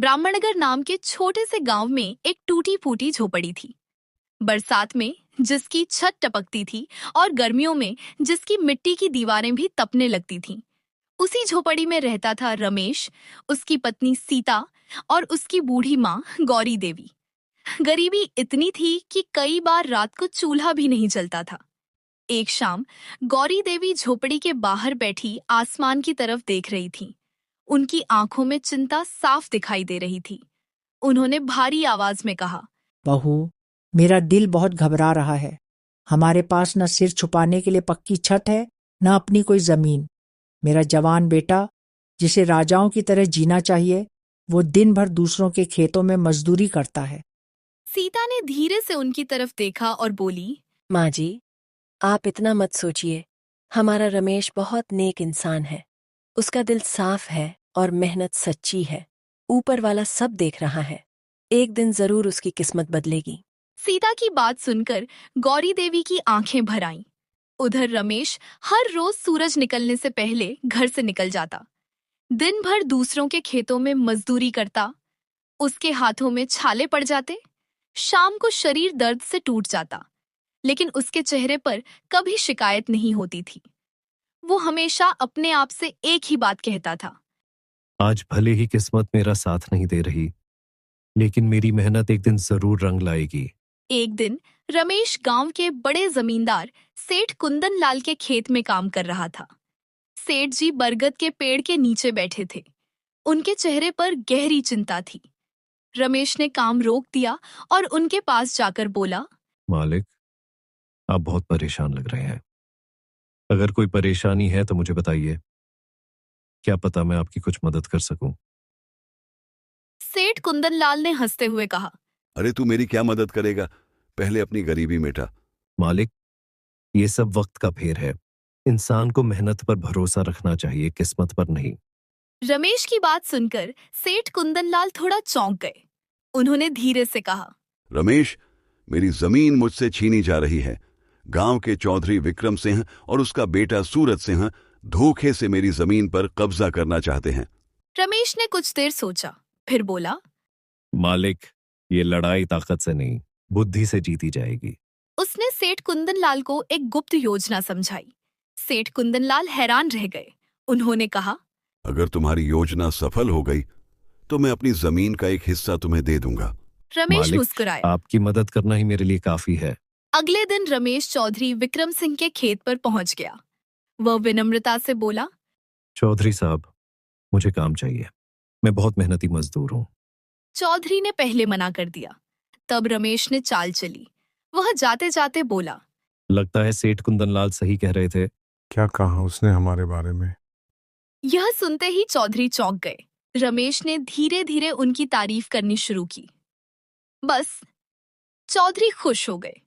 ब्राह्मणगर नाम के छोटे से गांव में एक टूटी फूटी झोपड़ी थी। बरसात में जिसकी छत टपकती थी और गर्मियों में जिसकी मिट्टी की दीवारें भी तपने लगती थीं। उसी झोपड़ी में रहता था रमेश, उसकी पत्नी सीता और उसकी बूढ़ी माँ गौरी देवी। गरीबी इतनी थी कि कई बार रात को चूल्हा भी नहीं जलता था। एक शाम गौरी देवी झोपड़ी के बाहर बैठी आसमान की तरफ देख रही थी। उनकी आंखों में चिंता साफ दिखाई दे रही थी। उन्होंने भारी आवाज में कहा, बहू, मेरा दिल बहुत घबरा रहा है। हमारे पास न सिर छुपाने के लिए पक्की छत है, न अपनी कोई जमीन। मेरा जवान बेटा, जिसे राजाओं की तरह जीना चाहिए, वो दिन भर दूसरों के खेतों में मजदूरी करता है। सीता ने धीरे से उनकी तरफ देखा और बोली, माँ जी, आप इतना मत सोचिए। हमारा रमेश बहुत नेक इंसान है। उसका दिल साफ है और मेहनत सच्ची है। ऊपर वाला सब देख रहा है। एक दिन जरूर उसकी किस्मत बदलेगी। सीता की बात सुनकर गौरी देवी की आंखें भर आईं। उधर रमेश हर रोज सूरज निकलने से पहले घर से निकल जाता। दिन भर दूसरों के खेतों में मजदूरी करता। उसके हाथों में छाले पड़ जाते। शाम को शरीर दर्द से टूट जाता, लेकिन उसके चेहरे पर कभी शिकायत नहीं होती थी। वो हमेशा अपने आप से एक ही बात कहता था, आज भले ही किस्मत मेरा साथ नहीं दे रही, लेकिन मेरी मेहनत एक दिन जरूर रंग लाएगी। एक दिन रमेश गांव के बड़े जमींदार सेठ कुंदन लाल के खेत में काम कर रहा था। सेठ जी बरगद के पेड़ के नीचे बैठे थे। उनके चेहरे पर गहरी चिंता थी। रमेश ने काम रोक दिया और उनके पास जाकर बोला, मालिक, आप बहुत परेशान लग रहे हैं। अगर कोई परेशानी है तो मुझे बताइए। क्या पता मैं आपकी कुछ मदद कर सकूं। सेठ कुंदन लाल ने हंसते हुए कहा, अरे तू मेरी क्या मदद करेगा, पहले अपनी गरीबी मिटा। मालिक, ये सब वक्त का फेर है। इंसान को मेहनत पर भरोसा रखना चाहिए, किस्मत पर नहीं। रमेश की बात सुनकर सेठ कुंदन लाल थोड़ा चौंक गए। उन्होंने धीरे से कहा, रमेश, मेरी जमीन मुझसे छीनी जा रही है। गांव के चौधरी विक्रम सिंह और उसका बेटा सूरज सिंह धोखे से मेरी जमीन पर कब्जा करना चाहते हैं। रमेश ने कुछ देर सोचा, फिर बोला, मालिक, ये लड़ाई ताकत से नहीं, बुद्धि से जीती जाएगी। उसने सेठ कुंदन लाल को एक गुप्त योजना समझाई। सेठ कुंदन लाल हैरान रह गए। उन्होंने कहा, अगर तुम्हारी योजना सफल हो गई तो मैं अपनी जमीन का एक हिस्सा तुम्हें दे दूंगा। रमेश मालिक, मुस्कुराया। आपकी मदद करना ही मेरे लिए काफी है। अगले दिन रमेश चौधरी विक्रम सिंह के खेत पर पहुंच गया। वह विनम्रता से बोला, चौधरी साहब, मुझे काम चाहिए। मैं बहुत मेहनती मजदूर हूँ। चौधरी ने पहले मना कर दिया। तब रमेश ने चाल चली। वह जाते जाते बोला, लगता है सेठ कुंदनलाल सही कह रहे थे। क्या कहा उसने हमारे बारे में? यह सुनते ही चौधरी चौंक गए। रमेश ने धीरे धीरे उनकी तारीफ करनी शुरू की। बस चौधरी खुश हो गए।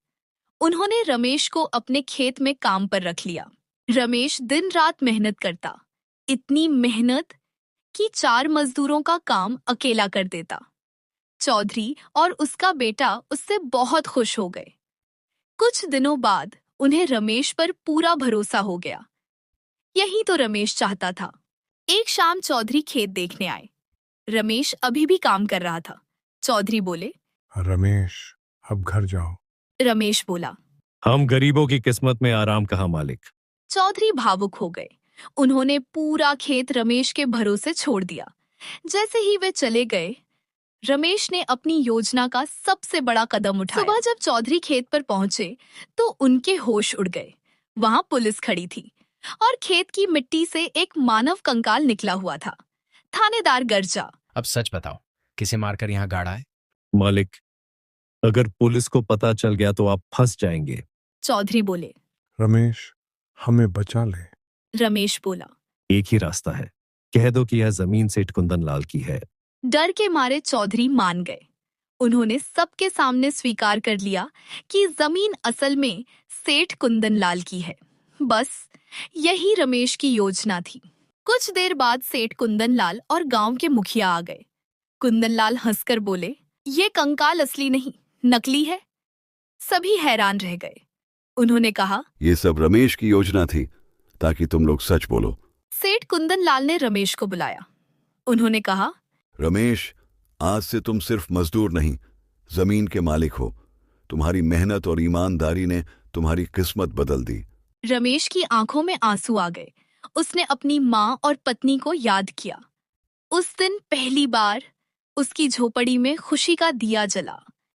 उन्होंने रमेश को अपने खेत में काम पर रख लिया। रमेश दिन रात मेहनत करता, इतनी मेहनत कि 4 मजदूरों का काम अकेला कर देता। चौधरी और उसका बेटा उससे बहुत खुश हो गए। कुछ दिनों बाद उन्हें रमेश पर पूरा भरोसा हो गया। यही तो रमेश चाहता था। एक शाम चौधरी खेत देखने आए। रमेश अभी भी काम कर रहा था। चौधरी बोले, रमेश, अब घर जाओ। रमेश बोला, हम गरीबों की किस्मत में आराम कहाँ मालिक। चौधरी भावुक हो गए। उन्होंने पूरा खेत रमेश के भरोसे छोड़ दिया। जैसे ही वे चले गए, रमेश ने अपनी योजना का सबसे बड़ा कदम उठाया। सुबह जब चौधरी खेत पर पहुंचे तो उनके होश उड़ गए। वहां पुलिस खड़ी थी और खेत की मिट्टी से एक मानव कंकाल निकला हुआ था। थानेदार गरजा, अब सच बताओ, किसे मारकर यहाँ गाड़ा है? मालिक, अगर पुलिस को पता चल गया तो आप फंस जाएंगे। चौधरी बोले। रमेश, हमें बचा ले। रमेश बोला, एक ही रास्ता है, कह दो कि यह जमीन सेठ कुंदनलाल की है। डर के मारे चौधरी मान गए। उन्होंने सबके सामने स्वीकार कर लिया कि जमीन असल में सेठ कुंदनलाल की है। बस यही रमेश की योजना थी। कुछ देर बाद सेठ कुंदनलाल और गांव के मुखिया आ गए। कुंदनलाल हंसकर बोले, ये कंकाल असली नहीं, नकली है। सभी हैरान रह गए। उन्होंने कहा, ये सब रमेश की योजना थी ताकि तुम लोग सच बोलो। सेठ कुंदनलाल ने रमेश को बुलाया। उन्होंने कहा, रमेश, आज से तुम सिर्फ मजदूर नहीं, जमीन के मालिक हो। तुम्हारी मेहनत और ईमानदारी ने तुम्हारी किस्मत बदल दी। रमेश की आंखों में आंसू आ गए। उसने अपनी माँ और पत्नी को याद किया। उस दिन पहली बार उसकी झोपड़ी में खुशी का दिया जला।